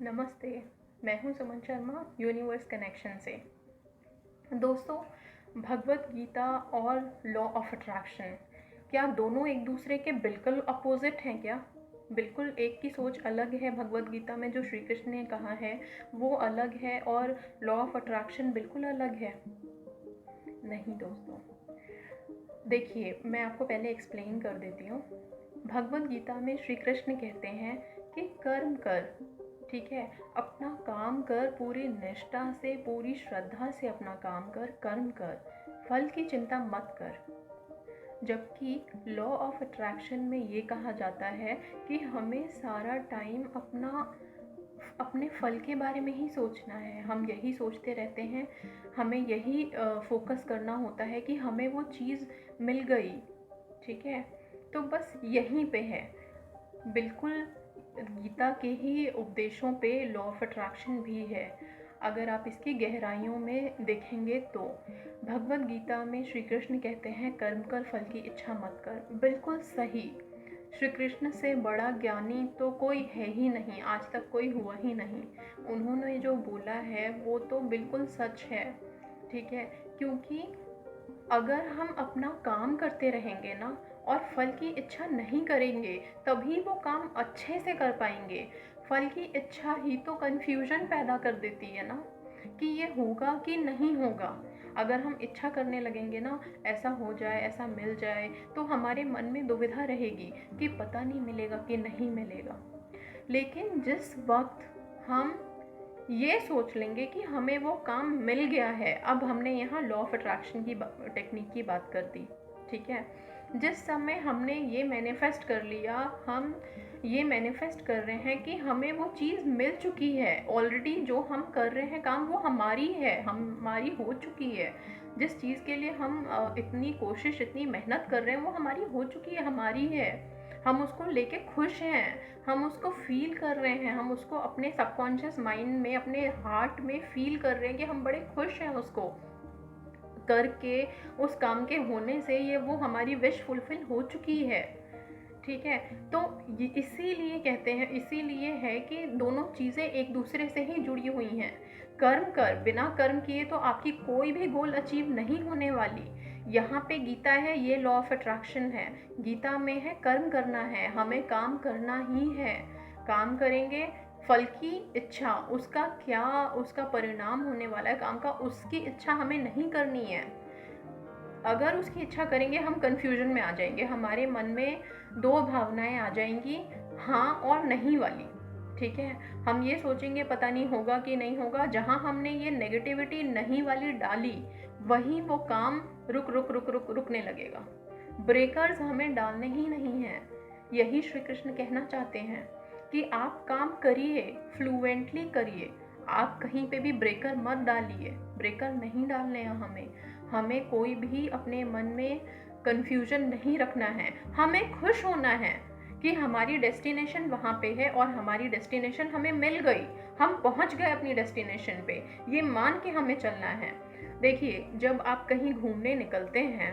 नमस्ते। मैं हूं सुमन शर्मा यूनिवर्स कनेक्शन से। दोस्तों, भगवत गीता और लॉ ऑफ अट्रैक्शन क्या दोनों एक दूसरे के बिल्कुल अपोजिट हैं क्या? बिल्कुल एक की सोच अलग है। भगवत गीता में जो श्री कृष्ण ने कहा है वो अलग है और लॉ ऑफ अट्रैक्शन बिल्कुल अलग है। नहीं दोस्तों, देखिए मैं आपको पहले एक्सप्लेन कर देती हूँ। भगवत गीता में श्री कृष्ण कहते हैं कि कर्म कर, ठीक है, अपना काम कर, पूरी निष्ठा से, पूरी श्रद्धा से अपना काम कर, कर्म कर, फल की चिंता मत कर। जबकि लॉ ऑफ अट्रैक्शन में ये कहा जाता है कि हमें सारा टाइम अपने फल के बारे में ही सोचना है। हम यही सोचते रहते हैं, हमें यही फोकस करना होता है कि हमें वो चीज़ मिल गई, ठीक है। तो बस यहीं पे है, बिल्कुल गीता के ही उपदेशों पे लॉ ऑफ अट्रैक्शन भी है। अगर आप इसकी गहराइयों में देखेंगे तो भगवत गीता में श्री कृष्ण कहते हैं कर्म कर, फल की इच्छा मत कर। बिल्कुल सही। श्री कृष्ण से बड़ा ज्ञानी तो कोई है ही नहीं, आज तक कोई हुआ ही नहीं। उन्होंने जो बोला है वो तो बिल्कुल सच है, ठीक है। क्योंकि अगर हम अपना काम करते रहेंगे ना और फल की इच्छा नहीं करेंगे तभी वो काम अच्छे से कर पाएंगे। फल की इच्छा ही तो कन्फ्यूजन पैदा कर देती है ना, कि ये होगा कि नहीं होगा। अगर हम इच्छा करने लगेंगे ना, ऐसा हो जाए, ऐसा मिल जाए, तो हमारे मन में दुविधा रहेगी कि पता नहीं मिलेगा कि नहीं मिलेगा। लेकिन जिस वक्त हम ये सोच लेंगे कि हमें वो काम मिल गया है, अब हमने यहाँ लॉ ऑफ अट्रैक्शन की टेक्निक की बात कर दी, ठीक है। जिस समय हमने ये मैनिफेस्ट कर लिया, हम ये मैनिफेस्ट कर रहे हैं कि हमें वो चीज़ मिल चुकी है ऑलरेडी, जो हम कर रहे हैं काम वो हमारी है, हमारी हो चुकी है। जिस चीज़ के लिए हम इतनी कोशिश, इतनी मेहनत कर रहे हैं वो हमारी हो चुकी है, हमारी है। हम उसको लेके खुश हैं, हम उसको फील कर रहे हैं, हम उसको अपने सबकॉन्शियस माइंड में, अपने हार्ट में फील कर रहे हैं कि हम बड़े खुश हैं उसको करके। उस काम के होने से ये वो हमारी विश फुलफिल हो चुकी है, ठीक है। तो इसीलिए कहते हैं, इसीलिए है कि दोनों चीज़ें एक दूसरे से ही जुड़ी हुई हैं। कर्म कर, बिना कर्म किए तो आपकी कोई भी गोल अचीव नहीं होने वाली। यहाँ पे गीता है, ये लॉ ऑफ अट्रैक्शन है। गीता में है कर्म करना है, हमें काम करना ही है। काम करेंगे, फल की इच्छा, उसका क्या, उसका परिणाम होने वाला है काम का, उसकी इच्छा हमें नहीं करनी है। अगर उसकी इच्छा करेंगे हम कंफ्यूजन में आ जाएंगे, हमारे मन में दो भावनाएं आ जाएंगी, हाँ और नहीं वाली, ठीक है। हम ये सोचेंगे पता नहीं होगा कि नहीं होगा। जहाँ हमने ये नेगेटिविटी नहीं वाली डाली वहीं वो काम रुकने लगेगा। ब्रेकर्स हमें डालने ही नहीं हैं। यही श्री कृष्ण कहना चाहते हैं कि आप काम करिए, फ्लुएंटली करिए, आप कहीं पे भी ब्रेकर मत डालिए। ब्रेकर नहीं डालने हैं हमें कोई भी अपने मन में कंफ्यूजन नहीं रखना है। हमें खुश होना है कि हमारी डेस्टिनेशन वहाँ पे है और हमारी डेस्टिनेशन हमें मिल गई, हम पहुँच गए अपनी डेस्टिनेशन पे, ये मान के हमें चलना है। देखिए, जब आप कहीं घूमने निकलते हैं,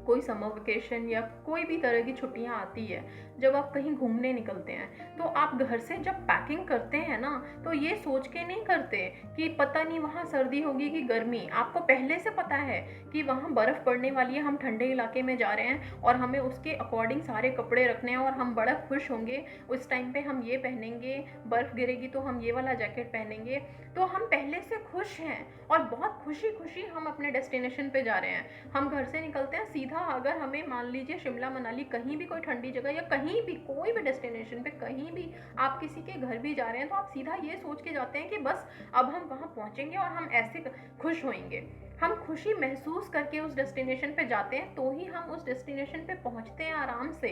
कोई समर वेकेशन या कोई भी तरह की छुट्टियां आती है, जब आप कहीं घूमने निकलते हैं तो आप घर से जब पैकिंग करते हैं ना, तो ये सोच के नहीं करते कि पता नहीं वहाँ सर्दी होगी कि गर्मी। आपको पहले से पता है कि वहाँ बर्फ़ पड़ने वाली है, हम ठंडे इलाके में जा रहे हैं और हमें उसके अकॉर्डिंग सारे कपड़े रखने हैं और हम बड़ा खुश होंगे। उस टाइम पे हम ये पहनेंगे, बर्फ़ गिरेगी तो हम ये वाला जैकेट पहनेंगे। तो हम पहले से खुश हैं और बहुत खुशी खुशी हम अपने डेस्टिनेशन पे जा रहे हैं। हम घर से निकलते हैं सीधा, अगर हमें मान लीजिए शिमला मनाली कहीं भी कोई ठंडी जगह या कहीं भी कोई भी डेस्टिनेशन पे कहीं भी आप किसी के घर भी जा रहे हैं, तो आप सीधा ये सोच के जाते हैं कि बस अब हम वहाँ पहुँचेंगे और हम ऐसे खुश होंगे। हम खुशी महसूस करके उस डेस्टिनेशन पे जाते हैं तो ही हम उस डेस्टिनेशन पे पहुँचते हैं आराम से,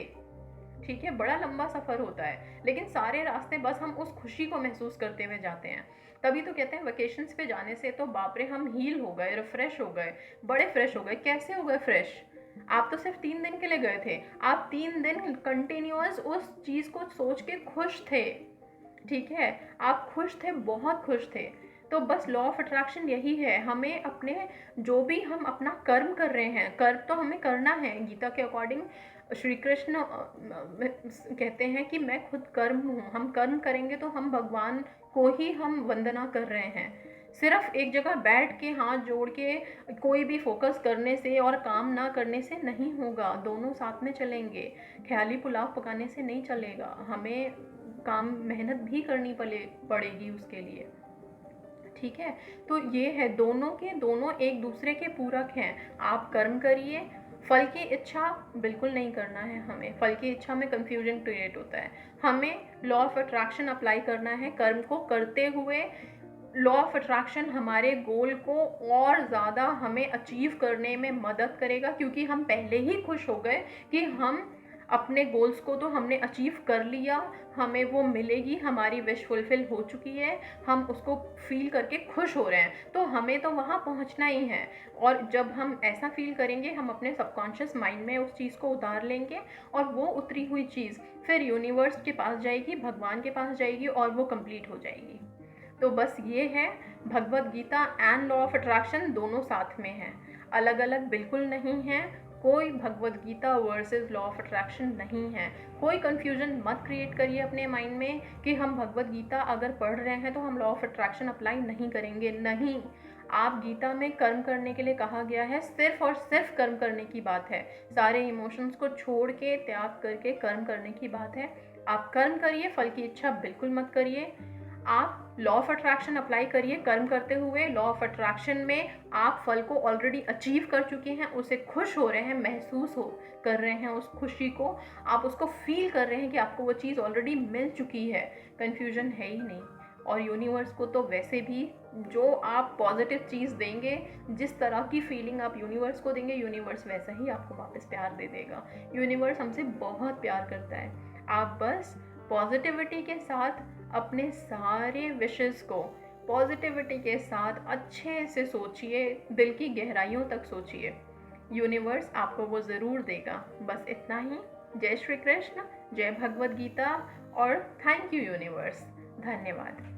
ठीक है। बड़ा लंबा सफ़र होता है लेकिन सारे रास्ते बस हम उस खुशी को महसूस करते हुए जाते हैं। तभी तो कहते हैं वेकेशंस पे जाने से तो बाप रे हम हील हो गए, रिफ्रेश हो गए, बड़े फ्रेश हो गए। कैसे हो गए फ्रेश? आप तो सिर्फ 3 दिन के लिए गए थे, आप 3 दिन कंटिन्यूअस उस चीज़ को सोच के खुश थे, ठीक है। आप खुश थे, बहुत खुश थे। तो बस लॉ ऑफ अट्रैक्शन यही है, हमें अपने जो भी हम अपना कर्म कर रहे हैं, कर्म तो हमें करना है गीता के अकॉर्डिंग। श्री कृष्ण कहते हैं कि मैं खुद कर्म हूँ, हम कर्म करेंगे तो हम भगवान को ही हम वंदना कर रहे हैं। सिर्फ एक जगह बैठ के हाथ जोड़ के कोई भी फोकस करने से और काम ना करने से नहीं होगा, दोनों साथ में चलेंगे। ख्याली पुलाव पकाने से नहीं चलेगा, हमें काम मेहनत भी करनी पड़ेगी उसके लिए। ठीक है, तो ये है, दोनों के दोनों एक दूसरे के पूरक हैं। आप कर्म करिए, फल की इच्छा बिल्कुल नहीं करना है हमें, फल की इच्छा में कंफ्यूजन क्रिएट होता है। हमें लॉ ऑफ अट्रैक्शन अप्लाई करना है कर्म को करते हुए। लॉ ऑफ अट्रैक्शन हमारे गोल को और ज़्यादा हमें अचीव करने में मदद करेगा, क्योंकि हम पहले ही खुश हो गए कि हम अपने गोल्स को तो हमने अचीव कर लिया, हमें वो मिलेगी, हमारी विश फुलफिल हो चुकी है, हम उसको फील करके खुश हो रहे हैं, तो हमें तो वहाँ पहुँचना ही है। और जब हम ऐसा फील करेंगे, हम अपने सबकॉन्शियस माइंड में उस चीज़ को उतार लेंगे और वो उतरी हुई चीज़ फिर यूनिवर्स के पास जाएगी, भगवान के पास जाएगी और वो कंप्लीट हो जाएगी। तो बस ये है, Bhagavad Gita and law of attraction दोनों साथ में हैं, अलग अलग बिल्कुल नहीं है। कोई Bhagavad Gita versus law of attraction नहीं है। कोई कन्फ्यूजन मत क्रिएट करिए अपने माइंड में कि हम भगवत गीता अगर पढ़ रहे हैं तो हम लॉ ऑफ अट्रैक्शन अप्लाई नहीं करेंगे। नहीं, आप गीता में कर्म करने के लिए कहा गया है, सिर्फ और सिर्फ कर्म करने की बात है। सारे इमोशंस को छोड़ के, त्याग करके कर्म करने की बात है। आप कर्म करिए, फल की इच्छा बिल्कुल मत करिए। आप लॉ ऑफ अट्रैक्शन अप्लाई करिए कर्म करते हुए। लॉ ऑफ अट्रैक्शन में आप फल को ऑलरेडी अचीव कर चुके हैं, उसे खुश हो रहे हैं, महसूस हो कर रहे हैं उस खुशी को, आप उसको फील कर रहे हैं कि आपको वो चीज़ ऑलरेडी मिल चुकी है। कन्फ्यूजन है ही नहीं। और यूनिवर्स को तो वैसे भी जो आप पॉजिटिव चीज़ देंगे, जिस तरह की फीलिंग आप यूनिवर्स को देंगे, यूनिवर्स वैसा ही आपको वापस प्यार दे देगा। यूनिवर्स हमसे बहुत प्यार करता है। आप बस पॉजिटिविटी के साथ अपने सारे विशेस को पॉजिटिविटी के साथ अच्छे से सोचिए, दिल की गहराइयों तक सोचिए, यूनिवर्स आपको वो ज़रूर देगा। बस इतना ही। जय श्री कृष्ण, जय भगवद गीता और थैंक यू यूनिवर्स। धन्यवाद।